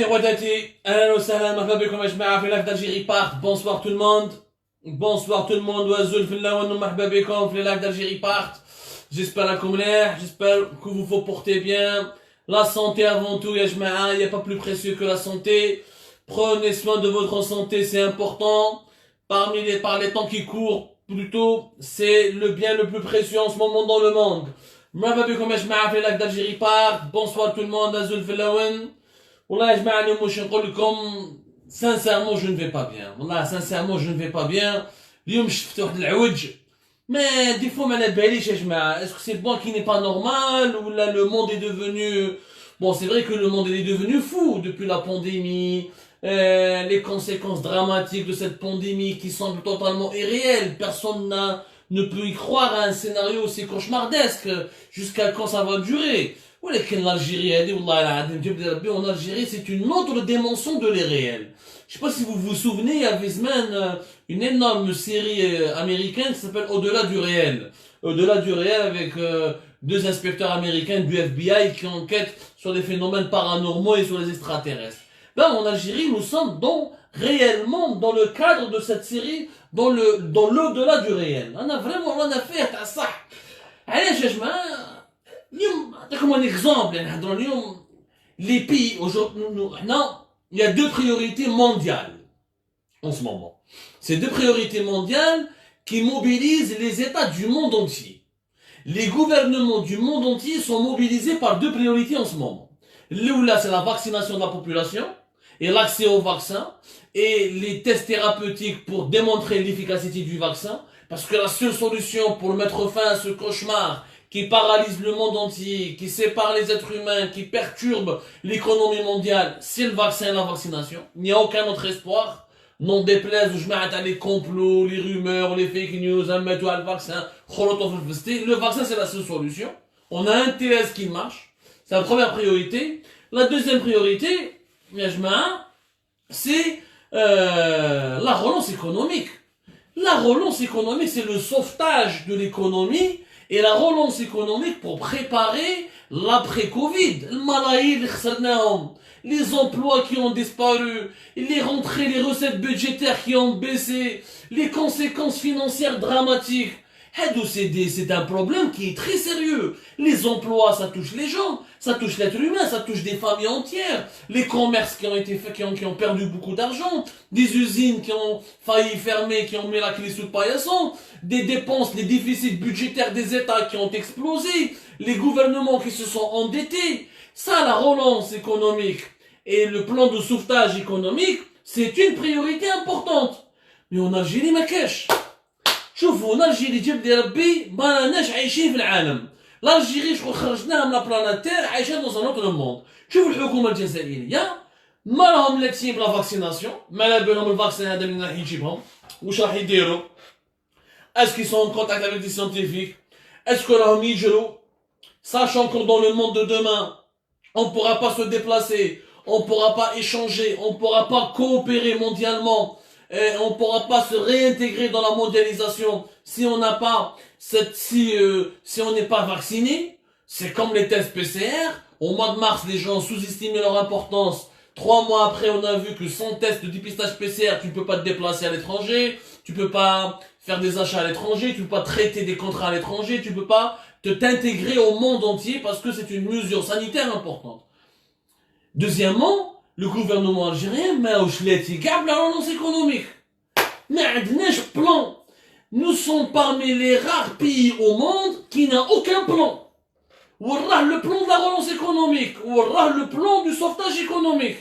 اهلا وسهلا مرحبا بكم يا جماعه في لايف d'Algérie Part. Bonsoir tout le monde. Bonsoir tout le monde. Ouazoul في اللون ومرحبا بكم في لايف d'Algérie Part. J'espère la مليح. J'espère que vous vous portez bien. La santé avant tout ya jma'a, il n'y a pas plus précieux que la santé. Prenez soin de votre santé, c'est important. Par les temps qui courent, plutôt, c'est le bien le plus précieux en ce moment dans le monde. مرحبا بكم يا جماعه في لايف d'Algérie Part. Bonsoir tout le monde. Ouazoul في اللون. والله يا جماعة اليوم واش نقول لكم sincèrement je ne vais pas bien. والله sincèrement je ne vais pas bien. اليوم شفت واحد العوج mais des fois ما على باليش يا جماعة est-ce que c'est moi qui n'est pas normal ou là le monde est devenu bon c'est vrai que le monde est devenu fou depuis la pandémie, les conséquences dramatiques de cette pandémie qui semble totalement irréelle. Personne ne peut y croire à un scénario aussi cauchemardesque. Jusqu'à quand ça va durer? ولكن l'Algérie, elle dit, en Algérie, c'est une autre dimension de l'irréel. Je sais pas si vous vous souvenez, il y avait une énorme série américaine qui s'appelle Au-delà du réel. Au-delà du réel avec deux inspecteurs américains du FBI qui enquêtent sur les phénomènes paranormaux et sur les extraterrestres. Ben, en Algérie, nous sommes réellement dans le cadre de cette série, dans l'au-delà du réel. On a vraiment rien à faire à ça. Allez, comme un exemple, les pays aujourd'hui, il y a deux priorités mondiales en ce moment. Ces deux priorités mondiales qui mobilisent les États du monde entier. Les gouvernements du monde entier sont mobilisés par deux priorités en ce moment. Là, c'est la vaccination de la population et l'accès au vaccin et les tests thérapeutiques pour démontrer l'efficacité du vaccin, parce que la seule solution pour mettre fin à ce cauchemar qui paralyse le monde entier, qui sépare les êtres humains, qui perturbe l'économie mondiale, c'est le vaccin et la vaccination. Il n'y a aucun autre espoir. Non déplaise où je mets les complots, les rumeurs, les fake news, un mettre le vaccin, le vaccin c'est la seule solution. On a un TS qui marche. C'est la première priorité. La deuxième priorité, c'est la relance économique. La relance économique, c'est le sauvetage de l'économie et la relance économique pour préparer l'après-Covid. Les emplois qui ont disparu, les rentrées, les recettes budgétaires qui ont baissé, les conséquences financières dramatiques. C'est un problème qui est très sérieux. Les emplois, ça touche les gens, ça touche l'être humain, ça touche des familles entières. Les commerces qui ont été faits, qui ont perdu beaucoup d'argent, des usines qui ont failli fermer, qui ont mis la clé sous le paillasson, des dépenses, les déficits budgétaires des États qui ont explosé, les gouvernements qui se sont endettés. Ça, la relance économique et le plan de sauvetage économique, c'est une priorité importante. Mais en Algérie, ma cache. شوفوا الجيري جاب لي ربي ما راناش عايشين في العالم. الجيري شغل خرجناها من لابلانيت تير عايشه dans un autre monde. شوف الحكومه الجزائريه ما راهم لاتين بلا فاكسيناسيون، ما لا بالهم الفاكسين هذا اللي راح يجيبهم، واش راح يديروا؟ اسكو sont en contact avec des scientifiques؟ اسكو راهم يجروا؟ Sachant que dans le monde de demain, on ne pourra pas se déplacer, on ne pourra pas échanger, on ne pourra pas coopérer mondialement. Et on ne pourra pas se réintégrer dans la mondialisation si on n'a pas si on n'est pas vacciné. C'est comme les tests PCR. Au mois de mars, les gens sous-estimaient leur importance. 3 mois après, on a vu que sans test de dépistage PCR, tu ne peux pas te déplacer à l'étranger, tu peux pas faire des achats à l'étranger, tu peux pas traiter des contrats à l'étranger, tu peux pas t'intégrer au monde entier parce que c'est une mesure sanitaire importante. Deuxièmement, le gouvernement algérien garde la relance économique. Mais plan. Nous sommes parmi les rares pays au monde qui n'a aucun plan. Le plan de la relance économique, le plan du sauvetage économique.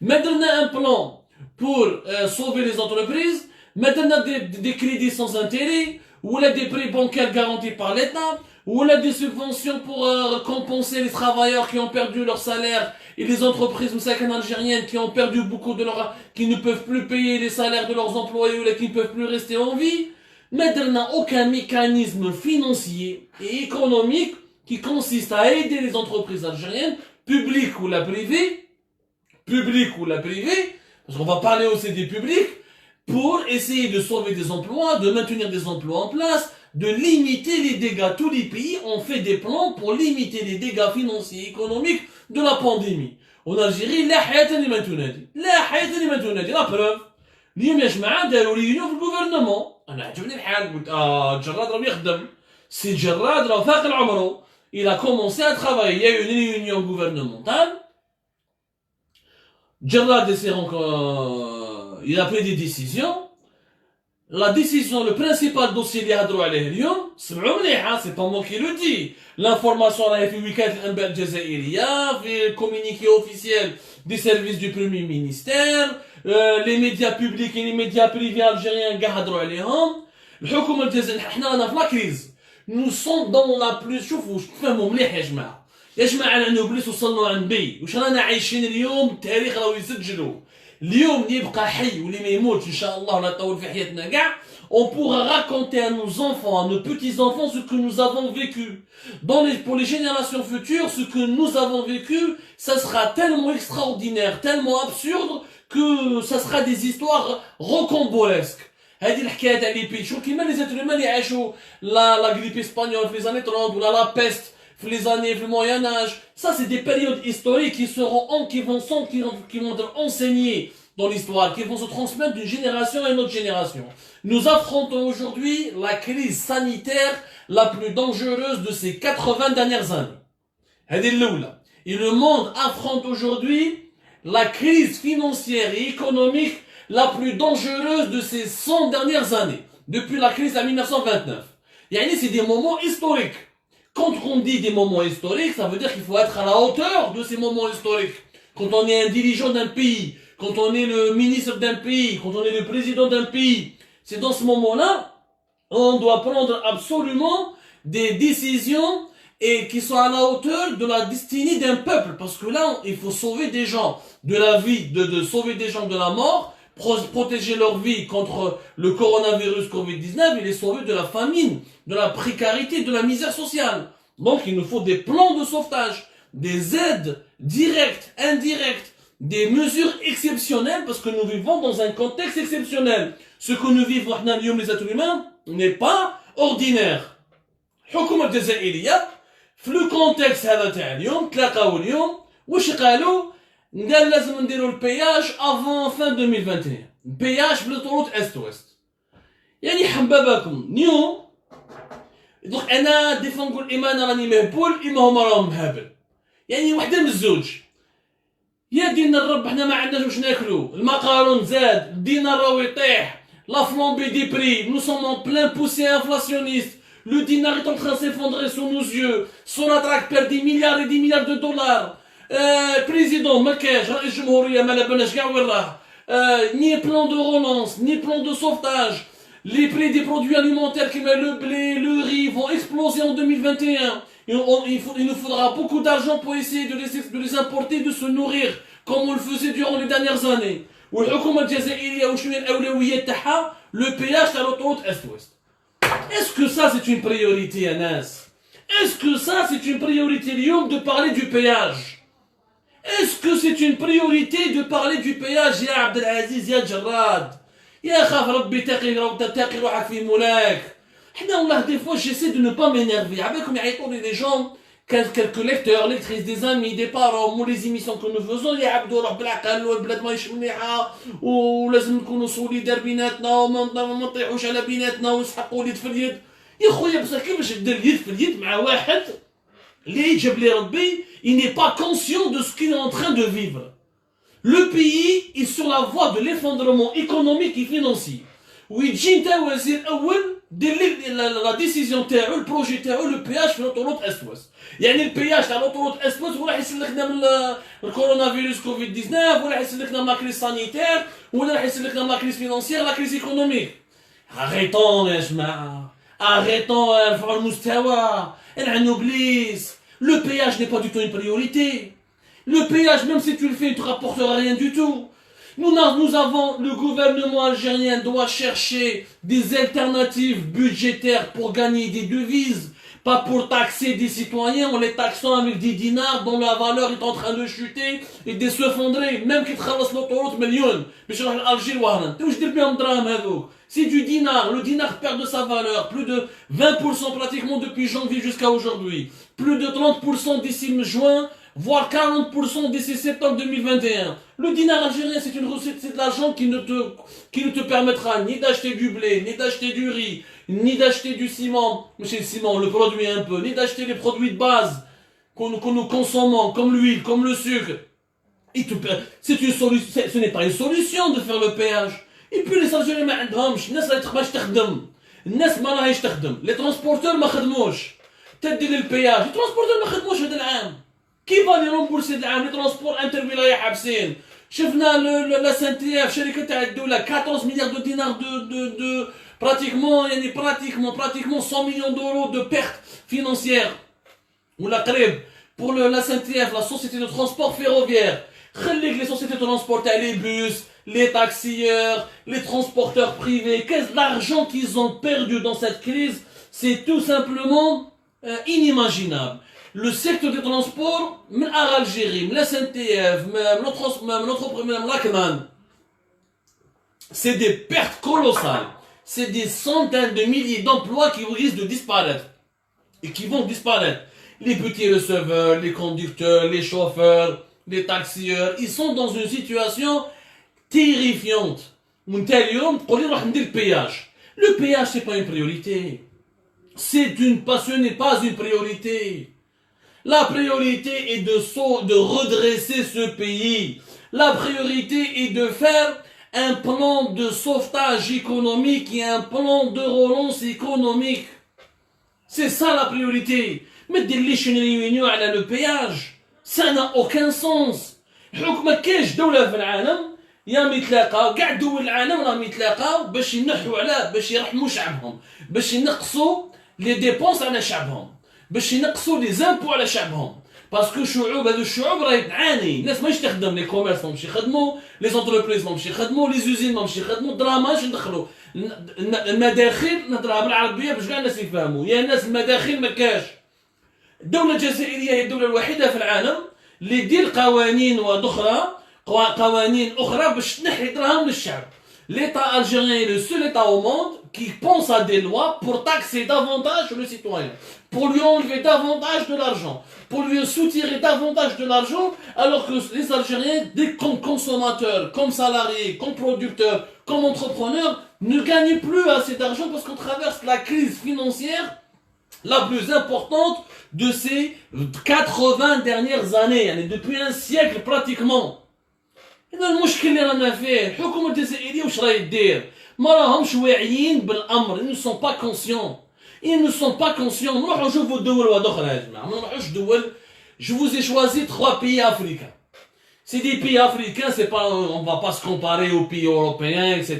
Maintenant un plan pour sauver les entreprises, maintenant des crédits sans intérêt, ou des prêts bancaires garantis par l'État, ou des subventions pour compenser les travailleurs qui ont perdu leur salaire et les entreprises algériennes qui ont perdu beaucoup qui ne peuvent plus payer les salaires de leurs employés ou qui ne peuvent plus rester en vie. Mais il n'y a aucun mécanisme financier et économique qui consiste à aider les entreprises algériennes, publiques ou la privée, parce qu'on va parler aussi des publics, pour essayer de sauver des emplois, de maintenir des emplois en place, de limiter les dégâts. Tous les pays ont fait des plans pour limiter les dégâts financiers et économiques de la pandémie. En Algérie, la حياة لمن تنادي. لا حياة لمن تنادي. La preuve. اليوم يا جماعة داروا ريونيون في الجوفرنمون. أنا عجبني الحال قلت جراد راه يخدم. سي جراد راه فاقل عمره. Il a commencé à travailler. Il y a eu une réunion gouvernementale. Gerard il a pris des décisions. La décision, le principal dossier اللي هضروا عليه اليوم سمعوا مليح c'est pas moi qui le dis. L'information راهي في وكالة الأنباء الجزائرية في الكومينيكي officiel des services du Premier ministère, les médias publics et les médias privés algériens قاع هضروا عليهم. الحكومة الجزائرية حنا رانا في لا كريز. Nous sommes dans la plus شوفوا تفهموا مليح يا جماعة. يا جماعة لأنه بليس وصلنا عند بي واش رانا عايشين اليوم التاريخ راهو يسجلوا. اليوم اللي يبقى حي واللي ما يموتش ان شاء الله ولا يطول في حياتنا كاع on pourra raconter à nos enfants, à nos petits-enfants ce que nous avons vécu. Pour les générations futures, ce que nous avons vécu, ça sera tellement extraordinaire, tellement absurde que ça sera des histoires rocambolesques. هذه الحكايه تاع لي بي شوف كيما لي زيتر هما اللي عاشوا لا غريب اسبانيول في لي زاني 30 ولا لا بيست في les années في الموyen âge. Ça c'est des périodes historiques qui vont être enseignées dans l'histoire, qui vont se transmettre d'une génération à une autre génération. Nous affrontons aujourd'hui la crise sanitaire la plus dangereuse de ces 80 dernières années. هذه الأولى. Et le monde affronte aujourd'hui la crise financière et économique la plus dangereuse de ces 100 dernières années, depuis la crise de 1929. Yani c'est des moments historiques. Quand on dit des moments historiques, ça veut dire qu'il faut être à la hauteur de ces moments historiques. Quand on est un dirigeant d'un pays, quand on est le ministre d'un pays, quand on est le président d'un pays, c'est dans ce moment-là, on doit prendre absolument des décisions et qui sont à la hauteur de la destinée d'un peuple. Parce que là, il faut sauver des gens de la vie, de sauver des gens de la mort, protéger leur vie contre le coronavirus Covid-19 et les sauver de la famine, de la précarité, de la misère sociale. Donc il nous faut des plans de sauvetage, des aides directes, indirectes, des mesures exceptionnelles parce que nous vivons dans un contexte exceptionnel. Ce que nous vivons les êtres humains n'est pas ordinaire. الحكومة الجزائرية في le contexte هذا تاع اليوم تلاقاو اليوم واش قالوا قال لازم نديروا البياج افون فان 2021 البياج في l'autoroute est ouest يعني حبابكم نيوم دونك انا ديفون نقول اما انا راني مهبول اما هما راهم مهابل يعني وحده من الزوج يا دينا الرب حنا ما عندناش واش ناكلو المقارون زاد الدينار راهو يطيح لا فلامبي دي بري nous sommes en plein poussée inflationniste. Le dinar est en train de s'effondrer sous nos yeux. Sonatrach perd des milliards et des milliards de dollars. Président, Makaj, Jumhouria, Malabanesh, Gawirah, ni plan de relance, ni plan de sauvetage. Les prix des produits alimentaires comme le blé, le riz vont exploser en 2021. Il nous faudra beaucoup d'argent pour essayer de les importer, de se nourrir, comme on le faisait durant les dernières années. Le péage à l'autoroute Est-Ouest. Est-ce que ça c'est une priorité, Anas? Est-ce que ça c'est une priorité, Lyon, de parler du péage? Est-ce que c'est une priorité de parler du péage, ya Abdelaziz, ya Jarrad? Ya khaf rabbi taqi rohak fi moulak. Des fois j'essaie de ne pas m'énerver. Avec les gens, quelques lecteurs, lectrices, des amis, des parents, les émissions que nous faisons, يا عبدو روح بالعقل والبلاد ماهيش مليحة ولازم نكونوا سوليدار بيناتنا وما نطيحوش على بيناتنا ونسحقوا اليد في اليد. يا خويا بصح كيفاش دير اليد في اليد مع واحد اللي جاب لي ربي il n'est pas conscient de ce qu'il est en train de vivre. Le pays est sur la voie de l'effondrement économique et financier. ويجي نتا وزير اول la décision تاعو البروجي تاعو لو بياج في l'autoroute Est-Ouest. يعني البياج تاع l'autoroute Est-Ouest ولا يسلكنا من الكورونا فيروس كوفيد 19 ولا يسلكنا من لا كريز سانيتير ولا يسلكنا من لا كريز فينانسيير لا كريز ايكونوميك. arrêtons يا جماعه arrêtons نرفعوا المستوى نعنوا بليس. Le péage n'est pas du tout une priorité. Le péage, même si tu le fais, ne te rapportera rien du tout. Le gouvernement algérien doit chercher des alternatives budgétaires pour gagner des devises. Pas pour taxer des citoyens en les taxant avec des dinars dont la valeur est en train de chuter et de s'effondrer. Même qu'ils traversent l'autoroute millions. Mais je l'Algérie, c'est du dinar. Le dinar perd de sa valeur. Plus de 20% pratiquement depuis janvier jusqu'à aujourd'hui. Plus de 30% d'ici juin, voire 40% d'ici septembre 2021. Le dinar algérien, c'est une recette, c'est de l'argent qui ne te permettra ni d'acheter du blé, ni d'acheter du riz, ni d'acheter du ciment, monsieur le ciment, le produit un peu, ni d'acheter les produits de base que nous consommons, comme l'huile, comme le sucre. C'est une solution, ce n'est pas une solution de faire le péage. Et puis les Algériens ما عندهمش الناس اللي تخرج تخدم الناس ما راهيش تخدم les transporteurs ما خدموش تدي للبياج les transporteurs ما خدموش هذا العام كيف غادي يرومبورسي هذا العام les transports interwilaية حابسين شفنا لا سانتياف شركة تاع الدولة 14 milliards de dinars de pratiquement 100 millions d'euros de pertes financières ولا قريب pour la SNCF la société de transport ferroviaire خليك les sociétés de transport تاع les bus les taxieurs, les transporteurs privés, qu'est-ce l'argent qu'ils ont perdu dans cette crise, c'est tout simplement inimaginable. Le secteur des transports, même à Algérie, même la SNTF, même l'Akman, c'est des pertes colossales. C'est des centaines de milliers d'emplois qui risquent de disparaître. Et qui vont disparaître. Les petits receveurs, les conducteurs, les chauffeurs, les taxieurs, ils sont dans une situation terrifiante. Le péage, c'est pas une priorité. Ce n'est pas une priorité. La priorité est de redresser ce pays. La priorité est de faire un plan de sauvetage économique et un plan de relance économique. C'est ça la priorité. Mais dès une réunion à le péage, ça n'a aucun sens. يا ميتلاقاو كاع دول العالم راهم يتلاقاو باش ينحوا على باش يرحموا شعبهم باش ينقصوا لي ديبونس على شعبهم باش ينقصوا لي زامبو على شعبهم باسكو الشعوب هذو الشعوب راهي تعاني الناس ماهيش تخدم لي كوميرس ماهمش يخدموا لي زونتربريز ماهمش يخدموا لي زوزين ماهمش يخدموا الدراهم ماهمش ندخلوا المداخيل نهضرها بالعربيه باش كاع الناس يفهموا يا الناس المداخيل ما كاش الدوله الجزائريه هي الدوله الوحيده في العالم اللي دير قوانين قوانين أخرى باش تنحي دراهم للشعب. L'État algérien est le seul État au monde qui pense à des lois pour taxer davantage le citoyen, pour lui enlever davantage de l'argent, pour lui soutirer davantage de l'argent, alors que les Algériens, dès comme consommateurs, comme salariés, comme producteurs, comme entrepreneurs, ne gagnent plus assez d'argent parce qu'on traverse la crise financière la plus importante de ces 80 dernières années, depuis un siècle pratiquement. إذا المشكل اللي رانا فيه الحكومة الجزائرية واش راهي دير؟ ما راهمش واعيين بالأمر، ils ne sont pas conscients. Ils ne sont pas conscients. نروحوا نشوفوا الدول واحدة أخرى يا جماعة، ما نروحوش دول. Je vous ai choisi 3 pays africains. C'est des pays africains, c'est pas, on va pas se comparer aux pays européens, etc.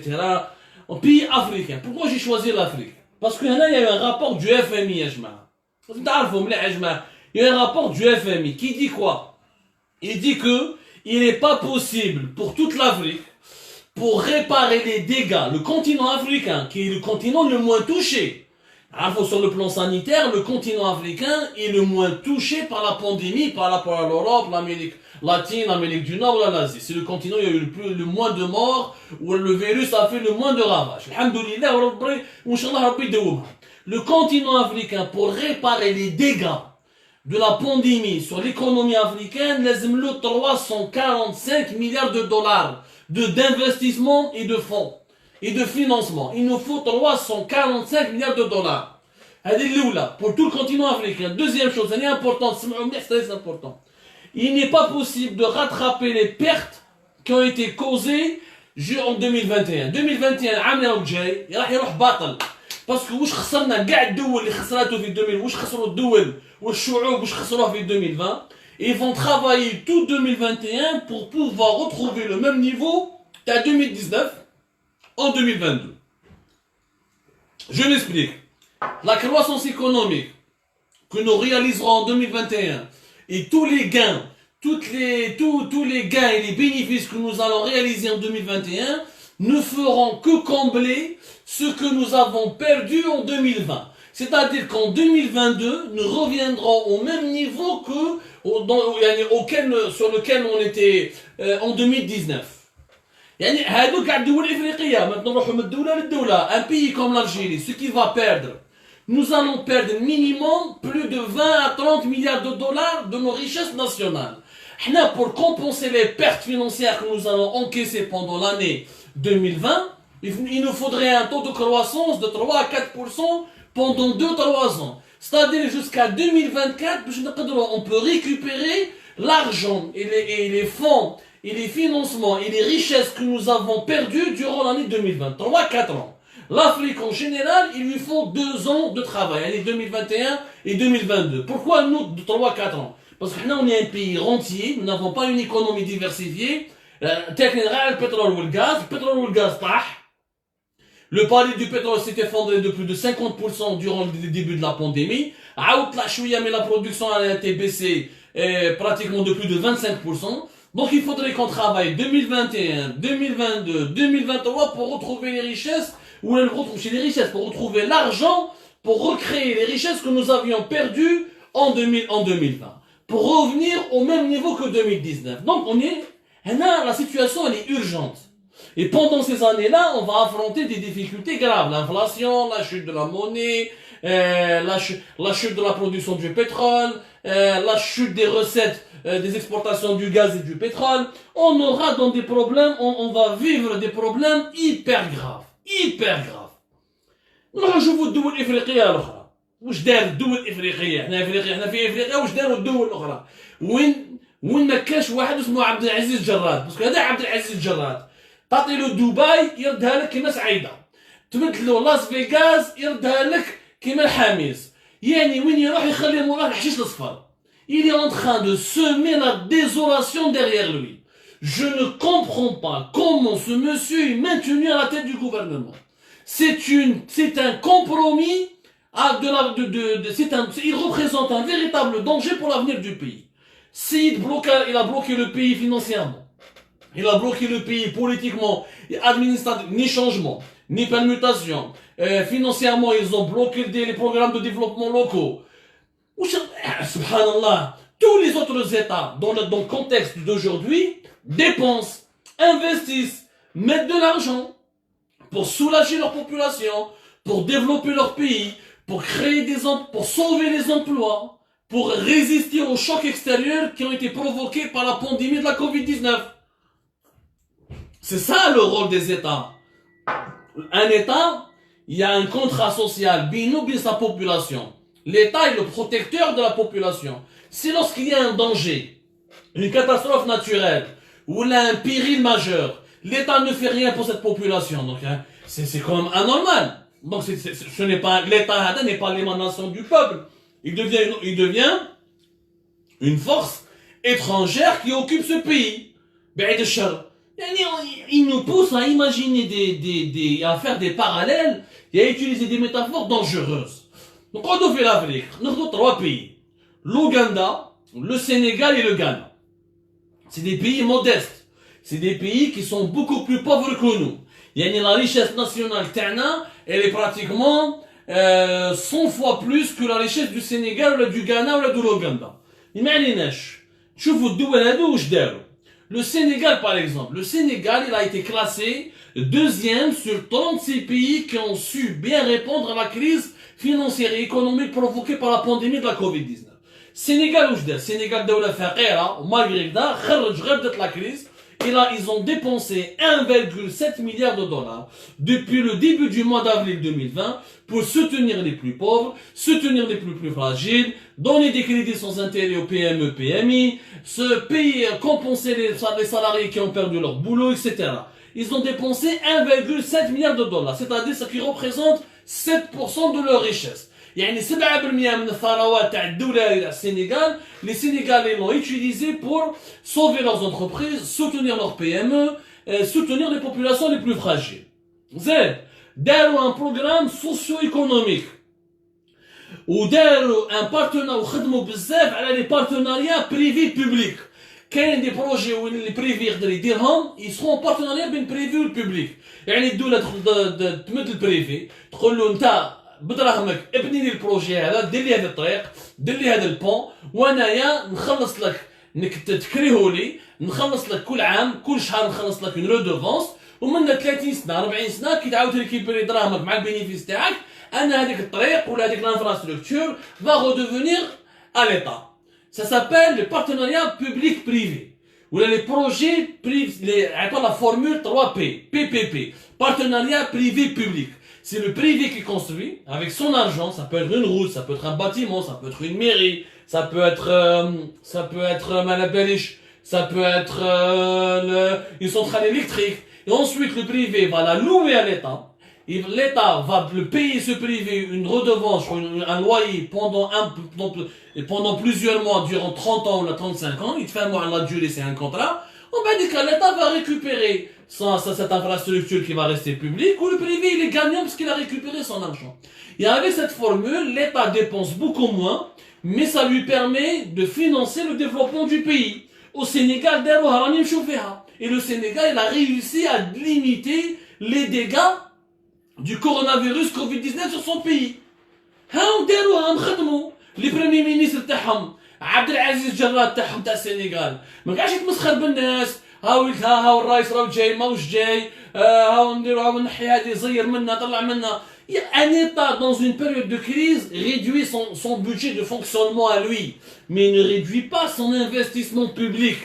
Aux pays africains. Pourquoi j'ai choisi l'Afrique? Parce que là, il y a eu un rapport du FMI يا جماعة. لازم تعرفوا مليح يا جماعة. Il y a un rapport du FMI qui dit quoi? Il dit que il n'est pas possible pour toute l'Afrique, pour réparer les dégâts, le continent africain, qui est le continent le moins touché. Alors, sur le plan sanitaire, le continent africain est le moins touché par la pandémie par rapport à l'Europe, l'Amérique latine, l'Amérique du Nord ou l'Asie. C'est le continent où il y a eu le moins de morts, où le virus a fait le moins de ravages. Alhamdoulilah, le continent africain, pour réparer les dégâts de la pandémie sur l'économie africaine, les 345 milliards de dollars d'investissement et de fonds et de financement. Il nous faut 345 milliards de dollars. Pour tout le continent africain. Deuxième chose, c'est important, c'est important. Il n'est pas possible de rattraper les pertes qui ont été causées en 2021. 2021, عام الجاي راح يروح باطل. باسكو واش خسرنا كاع الدول اللي خسراتو في 2000 واش خسروا الدول والشعوب واش خسروها في 2020 et ils vont travailler tout 2021 pour pouvoir retrouver le même niveau qu'à 2019 en 2022. Je m'explique. La croissance économique que nous réaliserons en 2021 et tous les gains, tous les gains et les bénéfices que nous allons réaliser en 2021 ne feront que combler ce que nous avons perdu en 2020. C'est-à-dire qu'en 2022, nous reviendrons au même niveau que sur lequel on était en 2019. يعني هادوك على الدول الافريقيه maintenant نروحوا من الدوله للدوله un pays comme l'Algérie ce qu'il va perdre nous allons perdre minimum plus de 20 à 30 milliards de dollars de nos richesses nationales. Pour compenser les pertes financières que nous allons encaisser pendant l'année 2020, il nous faudrait un taux de croissance de 3 à 4% pendant 2-3 ans. C'est-à-dire jusqu'à 2024, on peut récupérer l'argent et les fonds et les financements et les richesses que nous avons perdues durant l'année 2020. 3-4 ans. L'Afrique en général, il lui faut 2 ans de travail, l'année 2021 et 2022. Pourquoi nous, 3-4 ans? Parce que là, on est un pays rentier, nous n'avons pas une économie diversifiée. Le pétrole ou le gaz, le palier du pétrole s'est effondré de plus de 50% durant le début de la pandémie. Mais la production a été baissée pratiquement de plus de 25%. Donc il faudrait qu'on travaille 2021, 2022, 2023 pour retrouver les richesses, pour retrouver l'argent, pour recréer les richesses que nous avions perdues en 2020. Pour revenir au même niveau que 2019. Donc la situation elle est urgente. Et pendant ces années-là, on va affronter des difficultés graves. L'inflation, la chute de la monnaie, la chute de la production du pétrole, la chute des recettes des exportations du gaz et du pétrole. On aura dans des problèmes, on va vivre des problèmes hyper graves. Hyper graves. نشوفوا الدول الافريقيه الاخرى واش دار الدول الافريقيه حنا في افريقيا واش داروا الدول الاخرى وين ما كانش واحد اسمه عبد العزيز جراد باسكو هذا عبد العزيز جراد تعطي له دبي يردها لك كيما سعيده تمثل له لاس فيغاس يردها لك كيما الحاميس يعني وين يروح يخلي موراه الحشيش الاصفر. Il est en train de semer la désolation derrière lui. Je ne comprends pas comment ce monsieur est maintenu à la tête du gouvernement. C'est un compromis il représente un véritable danger pour l'avenir du pays. Il a bloqué le pays financièrement. Il a bloqué le pays politiquement, administrativement, ni changement, ni permutation. Financièrement, ils ont bloqué les programmes de développement locaux. Subhanallah, tous les autres États, dans le contexte d'aujourd'hui, dépensent, investissent, mettent de l'argent pour soulager leur population, pour développer leur pays, pour créer pour sauver les emplois, pour résister aux chocs extérieurs qui ont été provoqués par la pandémie de la Covid-19. C'est ça le rôle des États. Un État, il y a un contrat social, bino sa population. L'État est le protecteur de la population. C'est lorsqu'il y a un danger, une catastrophe naturelle, ou là un péril majeur, l'État ne fait rien pour cette population. Donc, c'est quand même anormal. Donc, ce n'est pas, l'État n'est pas l'émanation du peuple. Il devient une force étrangère qui occupe ce pays. Il nous pousse à imaginer à faire des parallèles et à utiliser des métaphores dangereuses. Donc, quand on fait l'Afrique, nous avons 3 pays. L'Ouganda, le Sénégal et le Ghana. C'est des pays modestes. C'est des pays qui sont beaucoup plus pauvres que nous. La richesse nationale, elle est pratiquement 100 fois plus que la richesse du Sénégal, ou du Ghana, ou de l'Ouganda. Le Sénégal, par exemple. Le Sénégal, il a été classé 2e sur 36 pays qui ont su bien répondre à la crise financière et économique provoquée par la pandémie de la Covid-19. Sénégal, Sénégal, malgré la crise, et là, ils ont dépensé 1,7 milliard de dollars depuis le début du mois d'avril 2020 pour soutenir les plus pauvres, soutenir les plus fragiles, donner des crédits sans intérêt aux PME, PMI, compenser les salariés qui ont perdu leur boulot, etc. Ils ont dépensé 1,7 milliard de dollars, c'est-à-dire ce qui représente 7% de leur richesse. يعني 7% من الثروات تاع الدولة السنغال les Sénégalais l'ont utilisé pour sauver leurs entreprises, soutenir leurs PME, soutenir les populations les plus fragiles. زين داروا un programme socio-économique وداروا un partenariat وخدموا بزاف على les partenariats privés publics. كاين دي بروجي وين اللي بريفي يقدر يديرهم يسخون بارتناريا بين بريفي والبوبليك. يعني الدولة تمد البريفي تقول له انت بدراهمك ابني لي البروجي هذا، دير لي هذا الطريق، دير لي هذا البون، وانايا نخلص لك انك تكريه لي، نخلص لك كل عام كل شهر نخلص لك اون رودوفونس، ومن 30 سنه 40 سنه كي تعاود ريكيبري دراهمك مع البينيفيس تاعك، انا هذيك الطريق ولا هذيك الانفراستركتور va redevenir à l'état. Ça s'appelle le partenariat public-privé. Ou les projets privés, la formule 3P, PPP, partenariat privé-public. C'est le privé qui construit avec son argent. Ça peut être une route, ça peut être un bâtiment, ça peut être une mairie, ça peut être Malabelish, ça peut être une centrale électrique. Et ensuite, le privé va la louer à l'État. L'État va payer ce privé une redevance, un loyer pendant plusieurs mois, durant 30 ans ou 35 ans. Il te fait un mois la durée, c'est un contrat. On va dire que l'État va récupérer cette infrastructure qui va rester publique, ou le privé il est gagnant parce qu'il a récupéré son argent. Et avec cette formule, l'État dépense beaucoup moins, mais ça lui permet de financer le développement du pays. Au Sénégal, et le Sénégal, il a réussi à limiter les dégâts du coronavirus Covid-19 sur son pays. Les premiers ministres تاعهم عبد العزيز جراد تاعهم تاع السنغال ما قاعدش يتمسخر بالناس، هاو الرئيس راهو جاي ماهوش جاي، هاو نديرو هاو نحي هذه زير منا طلع منا. Un État dans une période de crise réduit son budget de fonctionnement à lui, mais il ne réduit pas son investissement public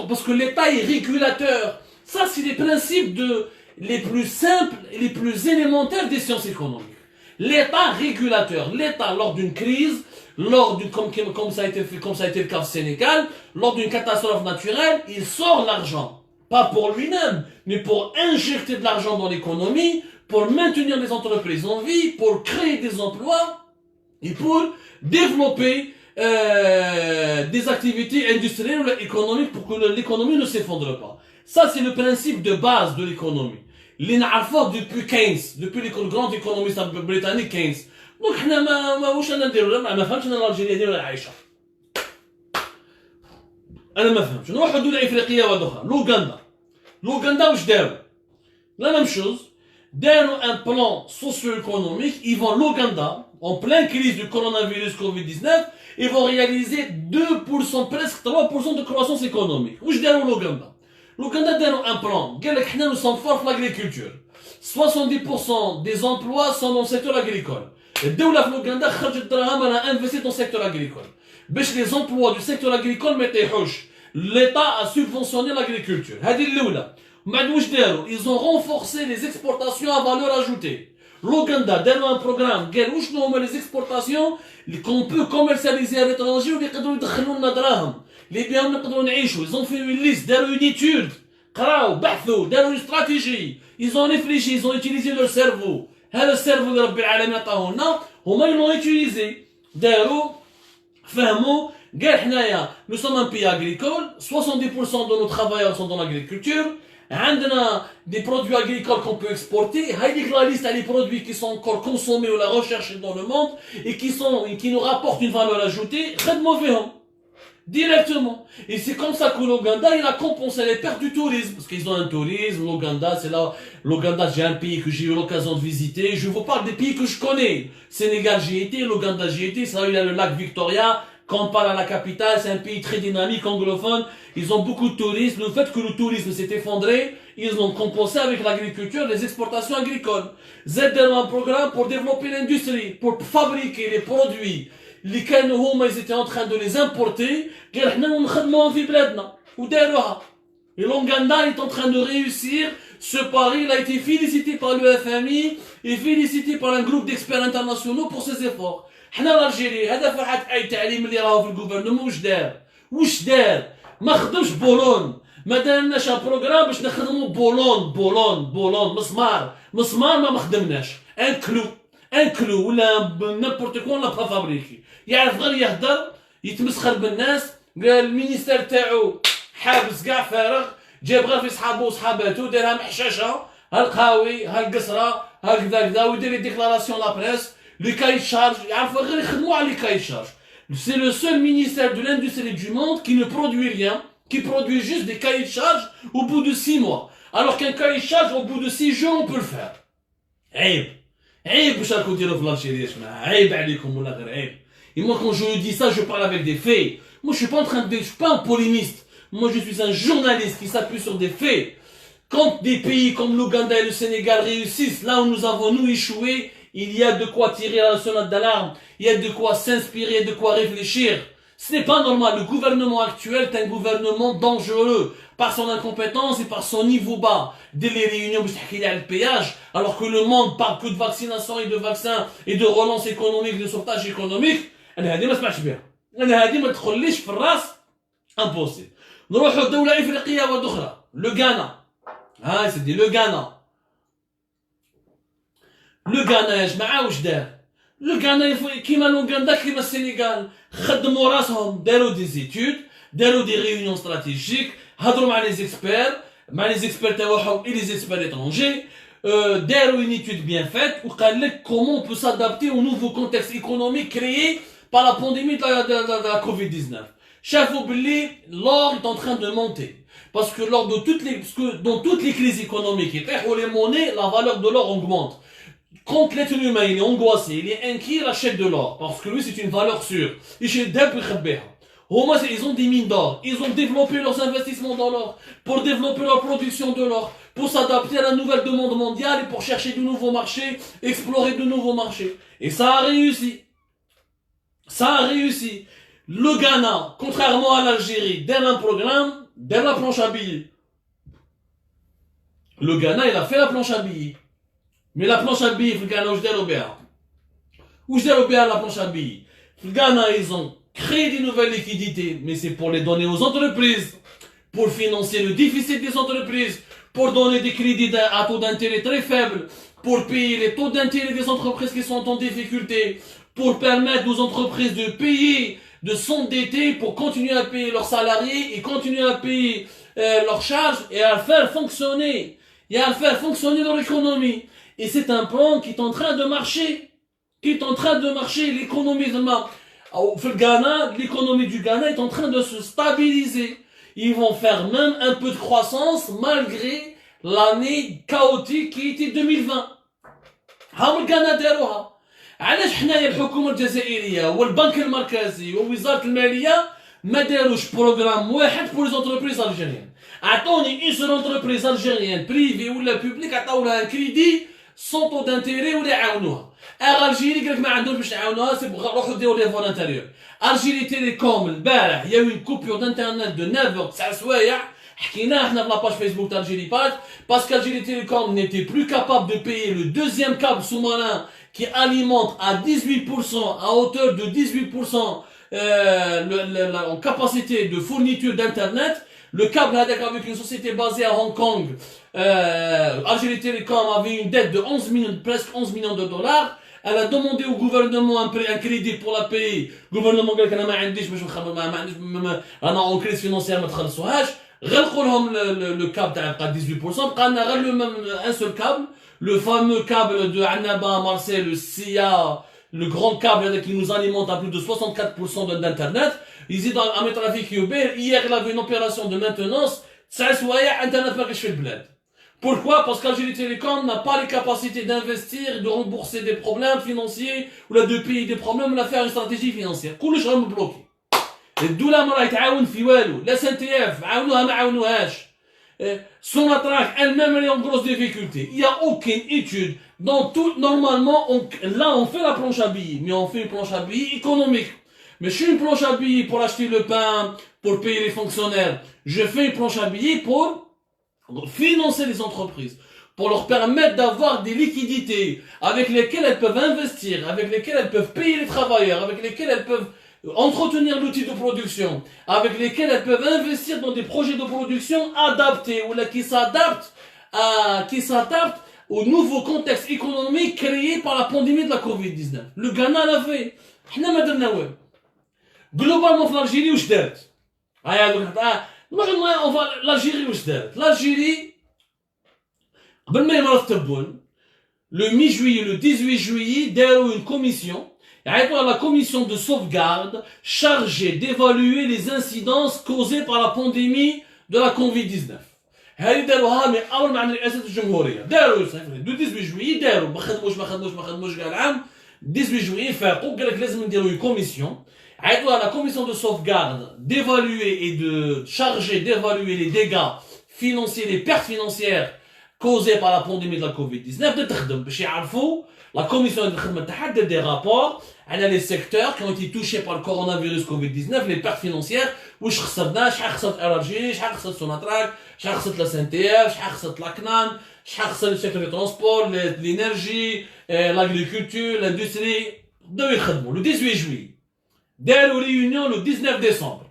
parce que l'État est régulateur. Ça c'est les principes les plus simples et les plus élémentaires des sciences économiques. L'État régulateur, l'État lors d'une crise, comme ça a été le cas au Sénégal, lors d'une catastrophe naturelle, il sort l'argent. Pas pour lui-même, mais pour injecter de l'argent dans l'économie, pour maintenir les entreprises en vie, pour créer des emplois et pour développer des activités industrielles ou économiques pour que l'économie ne s'effondre pas. Ça, c'est le principe de base de l'économie. L'inafort depuis Keynes, depuis le grand économiste britannique Keynes. Donc, واش انا نديرو؟ ما فهمتش انا الالجيريه ديالو عايشه. انا ما فهمتش. نروحوا دوله افريقيه واحده اخرى، لوغندا واش داروا؟ لا ميم شوز، داروا ان بلان سوسيو ايكونوميك. Ils vont l'Ouganda, en pleine crise du coronavirus Covid-19, ils vont réaliser 2%, presque 3% de croissance économique. واش داروا لوغندا؟ لوغندا داروا un plan. قال لك حنا nous sommes forts في l'agriculture. 70% des emplois sont dans le secteur agricole. الدولة في لوغندا خرجت دراهم انا انفستي dans le secteur agricole. باش les emplois du secteur agricole ما يطيحوش. L'État a subventionné l'agriculture. هذه الأولى. ومن بعد واش داروا؟ Ils ont renforcé les exportations à valeur ajoutée. لوغندا داروا un programme قال وشنو هما les exportations qu'on peut commercialiser à l'étranger واللي يقدروا يدخلوا لنا دراهم. اللي بهم نقدروا نعيشوا. Ils ont fait une liste, داروا une étude. قراو بحثوا داروا une stratégie. Ils ont réfléchi, ils ont utilisé leur cerveau. هذا السيرفو اللي ربي العالمين عطاه لنا هما اللي لون يوتيليزي. داروا فهموا قال حنايا nous sommes un pays agricole, 70% de nos travailleurs sont dans l'agriculture. عندنا des produits agricoles qu'on peut exporter. هذيك la liste les produits qui sont encore consommés ou la recherche dans le monde et qui nous rapportent une valeur ajoutée. خدموا فيهم directement. Et c'est comme ça que l'Ouganda, il a compensé les pertes du tourisme. Parce qu'ils ont un tourisme, l'Ouganda, c'est là, l'Ouganda, c'est un pays que j'ai eu l'occasion de visiter. Je vous parle des pays que je connais. Sénégal, j'y étais, l'Ouganda, j'y étais. Ça, il y a le lac Victoria. Quand on parle à la capitale, c'est un pays très dynamique, anglophone. Ils ont beaucoup de tourisme. Le fait que le tourisme s'est effondré, ils l'ont compensé avec l'agriculture, les exportations agricoles. Z un programme pour développer l'industrie, pour fabriquer les produits. اللي كانوا هما ils étaient en train de les importer. قال حنا نخدموهم في بلادنا وداروها. Et l'Ouganda est en train de réussir ce pari. Il a été félicité par le FMI et félicité par un groupe d'experts internationaux pour ses efforts. حنا l'Algérie هذا فرحة أي تعليم اللي راهو في الجوفرنمون واش دار ما خدمش بولون. ما دارناش ان بروغرام باش نخدموا بولون مسمار ما خدمناش. ان كلو ولا نيمبورت كو ولا با فابريكي يعرف غير يهدر يتمسخر بالناس. المينيستير تاعو حابس كاع فارغ، جاب غير في صحابو وصحاباتو دارها محششه هالقهاوي هالقصره هكذا كذا ويدير لي ديكلاراسيون لا بريس لي كاي شارج يعرف غير يخدموا على لي كاي شارج. C'est le seul ministère de l'industrie du monde qui ne produit rien, qui produit juste des cahiers de charges au bout de 6 mois. Alors qu'un cahier de charges au bout de 6 jours on peut le faire. عيب عيب واش راكم ديروا في l'Algérie يا جماعه عيب عليكم ولا غير عيب. Et moi quand je dis ça je parle avec des faits. Moi je suis pas en train de je suis pas un polémiste. Moi je suis un journaliste qui s'appuie sur des faits. Quand des pays comme l'Ouganda et le Sénégal réussissent là où nous avons nous échoué, il y a de quoi tirer la sonnette d'alarme, il y a de quoi s'inspirer, de quoi réfléchir. Ce n'est pas normal. Le gouvernement actuel est un gouvernement dangereux par son incompétence et par son niveau bas. Dès les réunions, il y a le péage, alors que le monde parle que de vaccination et de vaccins et de relance économique, de sauvetage économique. أنا هذه ما سمعتش بها. أنا هذه ما تدخليش في الراس. Impossible. نروحوا لدولة إفريقية أخرى. Le Ghana. ها سيدي le Ghana. Le Ghana يا جماعة واش دار؟ Le Ghana كيما l'Ouganda كيما السنغال خدموا راسهم داروا des études داروا des réunions stratégiques هضروا مع les experts تاعهم et les experts étrangers داروا une étude bien faite وقال لك comment on peut s'adapter au nouveau contexte économique créé par la pandémie de la Covid-19. شافوا باللي l'or est en train de monter parce que dans toutes les crises économiques يطيحوا les monnaies la valeur de l'or augmente. Quand l'être humain il est angoissé, il est inquiet, il achète de l'or. Parce que lui, c'est une valeur sûre. Ils ont des mines d'or. Ils ont développé leurs investissements dans l'or. Pour développer leur production de l'or. Pour s'adapter à la nouvelle demande mondiale et pour chercher de nouveaux marchés, explorer de nouveaux marchés. Et ça a réussi. Ça a réussi. Le Ghana, contrairement à l'Algérie, dès un programme, dès la planche à billets. Le Ghana, il a fait la planche à billets. Mais la planche à billets, le Ghana, où je la planche à billets. Le Ghana, ils ont créé de nouvelles liquidités, mais c'est pour les donner aux entreprises, pour financer le déficit des entreprises, pour donner des crédits à taux d'intérêt très faibles, pour payer les taux d'intérêt des entreprises qui sont en difficulté, pour permettre aux entreprises de payer, de s'endetter pour continuer à payer leurs salariés et continuer à payer leurs charges et à faire fonctionner, dans l'économie. Et c'est un plan qui est en train de marcher. L'économie du Ghana est en train de se stabiliser. Ils vont faire même un peu de croissance malgré l'année chaotique qui était 2020. هم الغانا داروها. علاش حنايا الحكومة الجزائرية والبنك المركزي ووزارة المالية ما داروش بروغرام واحد pour les entreprises algériennes. اعطوني une seule entreprise algérienne privée ولا publique عطاو لها كريدي sans taux d'intérêt ولا يعاونوها. Algérie قالك ما عندهمش باش يعاونوها سي روحوا ديروا لي فون انتيريور. Algérie Télécom البارح il y a eu une coupure d'internet de 9h 9 سوايع حكيناها احنا في لاباج فيسبوك تاع Algérie Pat parce qu'Algérie Télécom n'était plus capable de payer le deuxième câble sous-marin qui alimente à 18% à hauteur de 18% en capacité de fourniture d'internet. Le câble avec une société basée à Hong Kong, Algérie Télécom avait une dette de 11 millions, presque 11 millions de dollars. Elle a demandé au gouvernement un crédit pour la payer. Le gouvernement قال لك انا ما عنديش باش نخدم ما عنديش انا اون كريز فينانسيير ما تخلصوهاش غلقوا لهم le câble تاع 18% بقى لنا غير un seul câble, le fameux câble de Annaba à Marseille, le SIA, le grand câble qui nous alimente à plus de 64% d'internet. يزيد عم ترافيك يوبير. Hier il avait une opération de maintenance 9 سوايع internet ما كاش في البلاد. Pourquoi? Parce qu'Algérie Télécom n'a pas les capacités d'investir, de rembourser des problèmes financiers ou là de payer des problèmes ou là faire une stratégie financière. كلش راهم بلوكي. الدولة ما راهي تعاون في والو. لا SNTF عاونوها ما عاونوهاش. Sonatrach elle-même elle est en grosse difficulté. Il n'y a aucune étude. Dans tout, normalement, là on fait la planche à billets, mais on fait une planche à billets économique. Mais je fais une planche à billets pour acheter le pain, pour payer les fonctionnaires. Je fais une planche à billets pour financer les entreprises, pour leur permettre d'avoir des liquidités avec lesquelles elles peuvent investir, avec lesquelles elles peuvent payer les travailleurs, avec lesquelles elles peuvent entretenir l'outil de production, avec lesquelles elles peuvent investir dans des projets de production adaptés ou là qui s'adaptent au nouveau contexte économique créé par la pandémie de la Covid-19. Le Ghana l'a fait. حنا ما درنا والو. Globalement في l'Algérie واش دارت؟ l'Algérie واش دارت؟ l'Algérie قبل ما يمرض التبون le mi-juillet, le 18 juillet داروا une commission la commission de sauvegarde chargée d'évaluer les incidences causées par la pandémie de la Covid-19. هذه داروها من امر مع رئاسه الجمهوريه، داروا صافي دو 18 جويي داروا ما خدموش كاع العام. 18 جويي فاقوا قال لك لازم نديروا une commission. عيطوا à la commission de sauvegarde d'évaluer et de charger d'évaluer les dégâts financiers, les pertes financières causées par la pandémie de la Covid-19. بدات تخدم باش يعرفوا la commission de الخدمه تاعها دار des rapports على les secteurs qui ont été touchés par le coronavirus Covid-19, les pertes financières. واش خسرنا، شحال خسرت ارجي، شحال خسرت سوناتراك، شحال خسرت لا سان تي اف، شحال خسرت لاكنان، شحال خسر السيكتور دي ترونسبور، لينيرجي، لاغريكولتور، لاندستري. بداو يخدموا لو 18 جويي. داروا réunion le 19 décembre.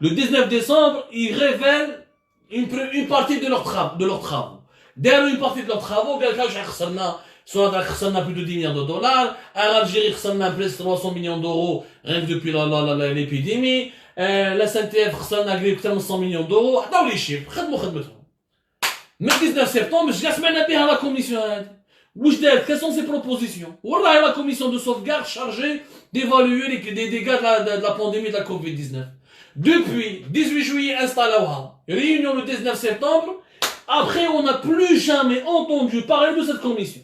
Le 19 décembre, ils révèlent une partie de leurs travaux. داروا une partie de leurs travaux. قال لك شحال خسرنا، سوناتراك خسرنا plus de 10 milliards de dollars، Algérie خسرنا presque 300 millions d'euros rien que depuis l'épidémie. La SNTF خسرنا اكثر من 100 مليون دورو. عطاو لي شيف خدموا خدمتهم. من 19 سبتمبر جا سمعنا بها لا كوميسيون هذه. واش دارت؟ كال سون سي بروبوزيسيون؟ والله لا كوميسيون دو sauvegarde chargée d'évaluer les dégâts de la pandémie de la Covid-19. Depuis 18 juillet installauha. Réunion le 19 septembre. Après on n'a plus jamais entendu parler de cette commission.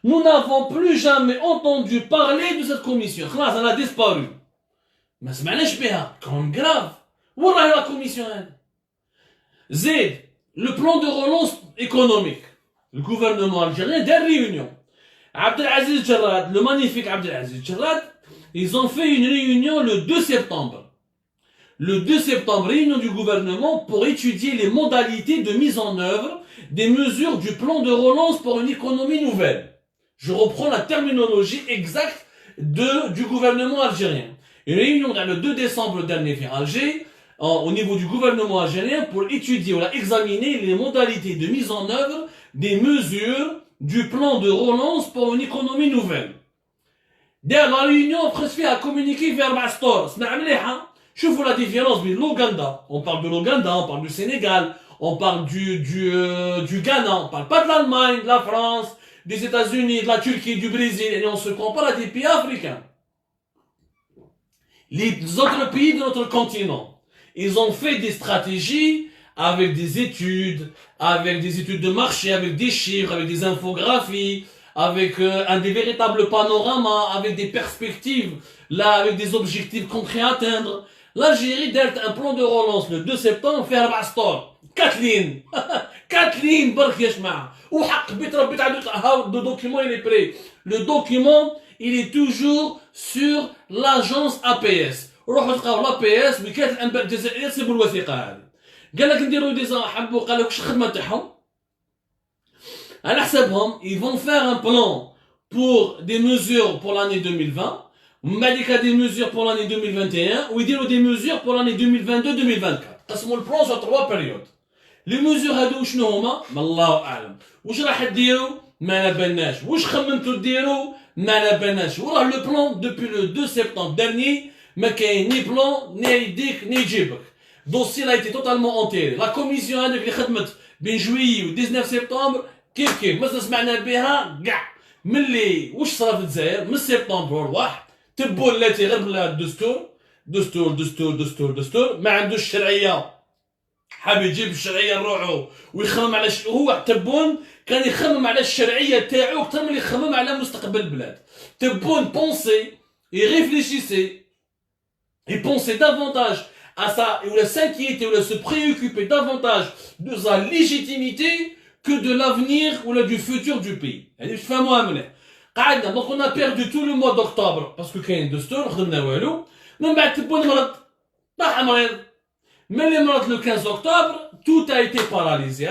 Nous n'avons plus jamais entendu parler de cette commission. خلاص elle a disparu. ما سمعناش بها كون grave. والله la commission هذه. زيد le plan de relance économique. Le gouvernement algérien des réunions. Abdelaziz Jarrad, le magnifique Abdelaziz Jarrad, ils ont fait une réunion le 2 septembre. Le 2 septembre, réunion du gouvernement pour étudier les modalités de mise en œuvre des mesures du plan de relance pour une économie nouvelle. Je reprends la terminologie exacte du gouvernement algérien. Une réunion le 2 décembre dernier à Alger, au niveau du gouvernement algérien, pour étudier ou examiner les modalités de mise en œuvre des mesures du plan de relance pour une économie nouvelle. Dès la réunion, presque a communiqué vers Mastor. Je vois la différence avec l'Ouganda. On parle de l'Ouganda, on parle du Sénégal, on parle du Ghana, on parle pas de l'Allemagne, de la France, des États-Unis, de la Turquie, du Brésil, et on se compare à des pays africains. Les autres pays de notre continent, ils ont fait des stratégies avec des études de marché, avec des chiffres, avec des infographies, avec des véritables panoramas, avec des perspectives, là, avec des objectifs concrets à atteindre. L'Algérie dert un plan de relance le 2 septembre, fait 4 stores. 4 lignes. 4 lignes, bark yashma. Ou haq bit rabbit adut, le document il est prêt. Le document, il est toujours sur l'agence APS. روحوا تلقاو l'APS وكالة الأنباء الجزائرية تصيبوا الوثيقة هذه. قال لك نديروا حبوا قال لك واش الخدمه تاعهم على حسابهم. Ils vont faire un plan pour des mesures pour l'année 2020 ومن بعد des mesures pour l'année 2021 ويديروا des mesures pour l'année 2022-2024. قسموا البلان sur 3 périodes. les mesures هادو شنو هما؟ ما الله اعلم. واش راح ديروا؟ ما على بالناش. واش خممتوا ديروا؟ ما على بالناش. وراه لو بلان depuis le 2 septembre dernier ما كاين ني بلان ني يديك ني يجيبك. dossier a été totalement enterré. La commission هذيك اللي خدمت بين جويي و 19 سبتمبر كيف ما سمعنا بها كاع. ملي واش صرا في الجزائر من سبتمبر رواح تبوا التي غير بلا دستور ما عندوش الشرعيه. حاب يجيب الشرعيه نروحو ويخمم على هو تبون كان يخمم على الشرعيه تاعو اكثر من اللي يخمم على مستقبل البلاد. تبون بونسي يريفليشيسي يبونسي davantage à ça, et ou s'inquiéter, ou se préoccuper davantage de sa légitimité que de l'avenir ou du futur du pays. Donc on a perdu tout le mois d'octobre parce que كاين دستور خدمنا والو. من بعد تبون مرض طاح مريض. من اللي مرض le 15 octobre tout a été paralysé.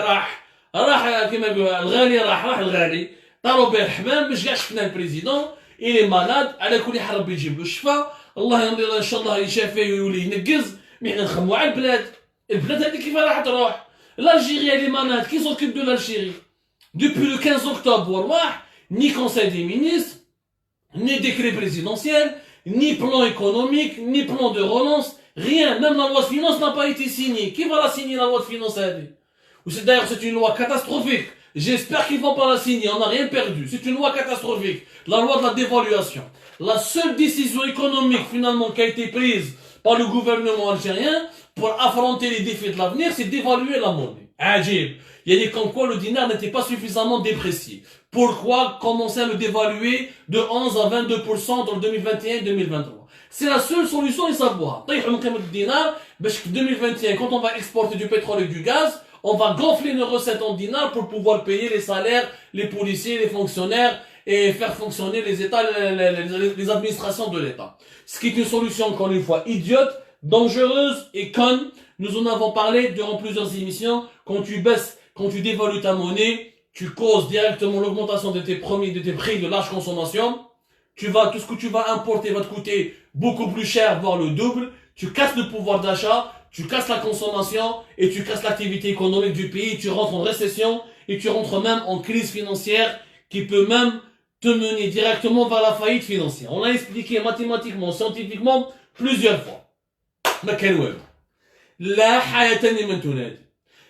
راح كما يقولوا الغالي راح الغالي. طاروا به الحمام باش كاع شفنا البريزيدون il est malade. على كل حال ربي يجيب له الشفاء. الله يرضي ان شاء الله يشافيه ويولي ينقز. Mais on خموا على البلاد. البلاد هذيك كيف راح تروح؟ l'Algérie elle est malade. Qui s'occupe de l'Algérie? Depuis le 15 octobre والله ni conseil des ministres, ni décret présidentiel, ni plan économique, ni plan de relance, rien. Même la loi de finances n'a pas été signée. Qui va la signer la loi de finances? D'ailleurs c'est une loi catastrophique. J'espère qu'ils vont pas la signer. On n'a rien perdu. C'est une loi catastrophique. La loi de la dévaluation. La seule décision économique finalement qui a été prise par le gouvernement algérien pour affronter les défis de l'avenir, c'est d'évaluer la monnaie. Ajib. Il y a des comme quoi le dinar n'était pas suffisamment déprécié. Pourquoi commencer à le dévaluer de 11 à 22% entre 2021 et 2023? C'est la seule solution à savoir. Le dinar, parce que 2021, quand on va exporter du pétrole et du gaz, on va gonfler nos recettes en dinars pour pouvoir payer les salaires, les policiers, les fonctionnaires et faire fonctionner les États, les administrations de l'État. Ce qui est une solution, encore une fois, idiote, dangereuse et conne. Nous en avons parlé durant plusieurs émissions. Quand tu dévalues ta monnaie, tu causes directement l'augmentation de tes prix de large consommation. Tout ce que tu vas importer va te coûter beaucoup plus cher, voire le double. Tu casses le pouvoir d'achat, tu casses la consommation et tu casses l'activité économique du pays. Tu rentres en récession et tu rentres même en crise financière qui peut même te mener directement vers la faillite financière. On l'a expliqué mathématiquement, scientifiquement, plusieurs fois. ما كان والو لا حياة لمن تنادي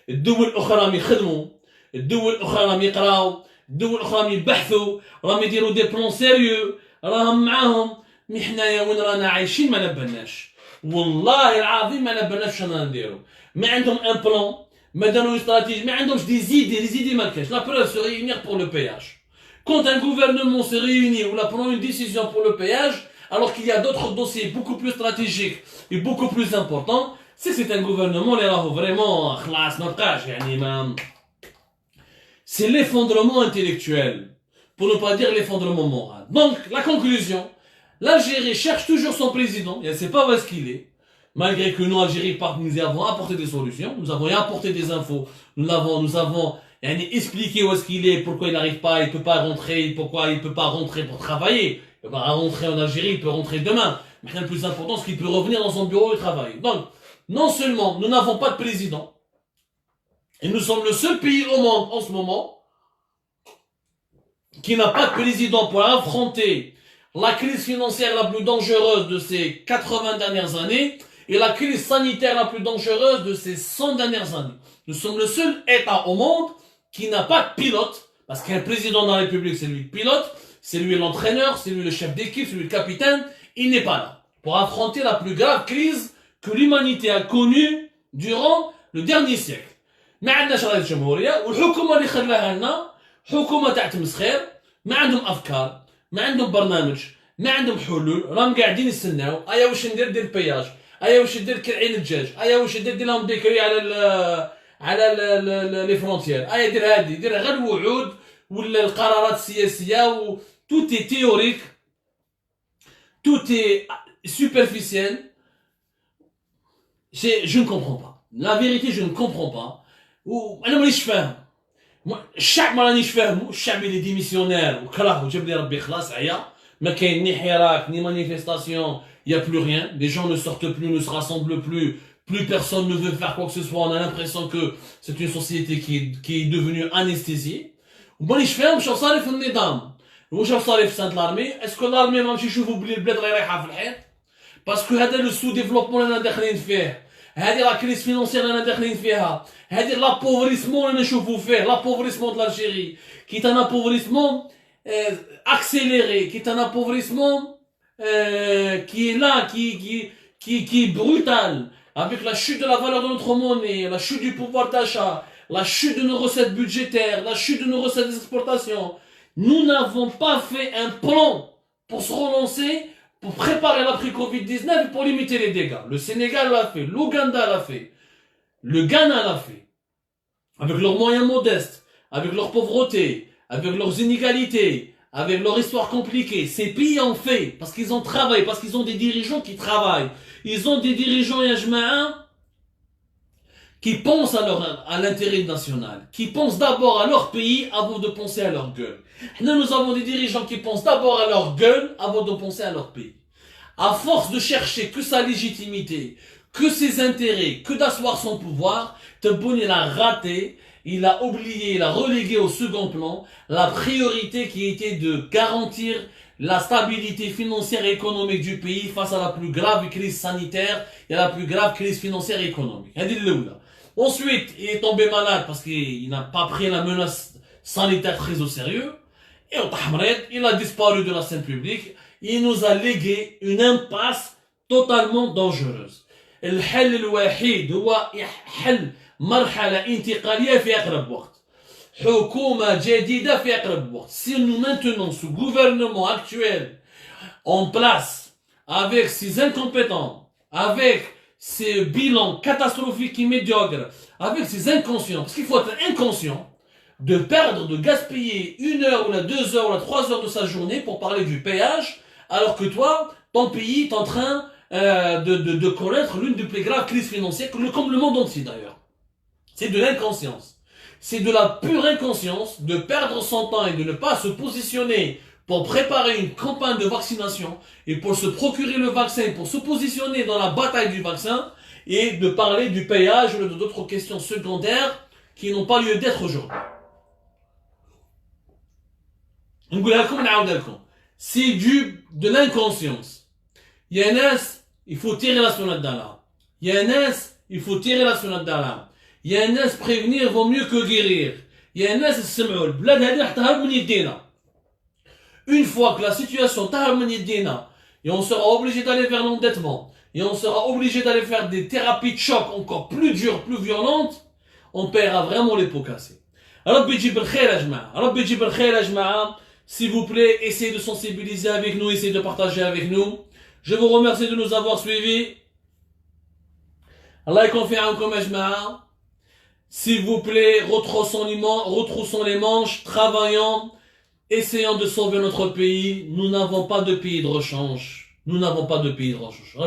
الدول الأخرى راهم يخدموا الدول الأخرى راهم يقراو الدول الأخرى راهم يبحثوا راهم يديروا دي بلان سيريو راهم معاهم مي حنايا وين رانا عايشين ما نبناش والله العظيم ما نبناش واش رانا نديرو ما عندهم ان بلان ما داروا استراتيجي ما عندهمش دي زيدي ما كاش لا preuve se réunir pour le péage quand un gouvernement se réunit ou là prend une décision pour le péage alors qu'il y a d'autres dossiers beaucoup plus stratégiques et beaucoup plus importants, c'est un gouvernement là vraiment c'est l'effondrement intellectuel, pour ne pas dire l'effondrement moral. Donc, la conclusion, l'Algérie cherche toujours son président, et elle ne sait pas où est-ce qu'il est, malgré que nous, Algérie, nous avons apporté des solutions, nous avons apporté des infos, nous avons expliqué où est-ce qu'il est, pourquoi il n'arrive pas, il ne peut pas rentrer, pourquoi il ne peut pas rentrer pour travailler. Il peut pas rentrer en Algérie, il peut rentrer demain. Mais le plus important, c'est qu'il peut revenir dans son bureau et travailler. Donc, non seulement nous n'avons pas de président, et nous sommes le seul pays au monde en ce moment qui n'a pas de président pour affronter la crise financière la plus dangereuse de ces 80 dernières années et la crise sanitaire la plus dangereuse de ces 100 dernières années. Nous sommes le seul État au monde qui n'a pas de pilote, parce qu'un président dans la République, c'est lui le pilote, c'est lui l'entraîneur, c'est lui le chef d'équipe, c'est lui le capitaine, il n'est pas là pour affronter la plus grave crise que l'humanité a connue durant le dernier siècle. ما عندناش رئيس جمهورية والحكومة اللي خلاها لنا حكومة تاع تمسخير ما عندهم أفكار ما عندهم برنامج ما عندهم حلول راهم قاعدين يستناو أيا واش ندير بياج أيا واش ندير كالعين الدجاج أيا واش ندير لهم ديكري على لي فرونتيير أيا دير هادي دير غير الوعود ولا القرارات السياسية و tout est théorique tout est superficiel. Je ne comprends pas. La vérité, je ne comprends pas. أنا مانيش فاهم. الشعب ما رانيش فاهمه، الشعب اللي ديميسيونير وكرهه وجاب لي ربي خلاص عيا، ما كاين ني حراك ني manifestation, il y a plus rien, les gens ne sortent plus, ne se rassemblent plus, plus personne ne veut faire quoi que ce soit, on a l'impression que c'est une société qui est devenue anesthésiée. ومانيش فاهم واش صار في النظام. واش صار في سانت لارمي؟ اسكو لارمي ما مشي يشوفوا بلي البلاد رايحه في الحيط؟ باسكو هذا لو سو ديفلوبمون اللي داخلين فيه، هذه لا كريس فينونسيير اللي داخلين فيها، هذه لابوفريسمون اللي نشوفوا فيه، لابوفريسمون دو l'Algérie qui est un appauvrissement accéléré, qui est un appauvrissement qui est là, qui est brutal, avec la chute de la valeur de notre monnaie, la chute du pouvoir d'achat, la chute de nos recettes budgétaires, la chute de nos recettes d'exportation. Nous n'avons pas fait un plan pour se relancer, pour préparer l'après-Covid-19 et pour limiter les dégâts. Le Sénégal l'a fait, l'Ouganda l'a fait, le Ghana l'a fait. Avec leurs moyens modestes, avec leur pauvreté, avec leurs inégalités, avec leur histoire compliquée. Ces pays ont fait, parce qu'ils ont travaillé, parce qu'ils ont des dirigeants qui travaillent. Ils ont des dirigeants yajma'in qui pensent à l'intérêt national, qui pensent d'abord à leur pays avant de penser à leur gueule. Nous avons des dirigeants qui pensent d'abord à leur gueule avant de penser à leur pays. À force de chercher que sa légitimité, que ses intérêts, que d'asseoir son pouvoir, Tebboune il a raté, il a oublié, il a relégué au second plan la priorité qui était de garantir la stabilité financière et économique du pays face à la plus grave crise sanitaire et à la plus grave crise financière et économique. Ensuite, il est tombé malade parce qu'il n'a pas pris la menace sanitaire très au sérieux. Et il a disparu de la scène publique. Il nous a légué une impasse totalement dangereuse. الحل الوحيد هو حل مرحلة انتقالية في أقرب وقت. حكومة جديدة في أقرب وقت. Si nous maintenons ce gouvernement actuel en place, avec ses incompétents, avec ses bilans catastrophiques et médiocres, avec ses inconscients, parce qu'il faut être inconscient de perdre, de gaspiller 1 heure ou 2 heures ou 3 heures de sa journée pour parler du péage, alors que toi, ton pays est en train de connaître l'une des plus graves crises financières, comme le monde entier d'ailleurs. C'est de l'inconscience. C'est de la pure inconscience de perdre son temps et de ne pas se positionner pour préparer une campagne de vaccination et pour se procurer le vaccin, pour se positionner dans la bataille du vaccin et de parler du péage ou d'autres questions secondaires qui n'ont pas lieu d'être aujourd'hui. C'est de l'inconscience. Il y a un as, il faut tirer la sonnette d'alarme. Il y a un as, il faut tirer la sonnette d'alarme. Il y a un as, prévenir vaut mieux que guérir. Il y a un as, une fois que la situation et on sera obligé d'aller vers l'endettement, et on sera obligé d'aller faire des thérapies de choc encore plus dures, plus violentes, on paiera vraiment les pots cassés. S'il vous plaît, essayez de sensibiliser avec nous, essayez de partager avec nous. Je vous remercie de nous avoir suivis. Allah est. S'il vous plaît, retroussons les manches, travaillons, essayons de sauver notre pays. Nous n'avons pas de pays de rechange. Nous n'avons pas de pays de rechange.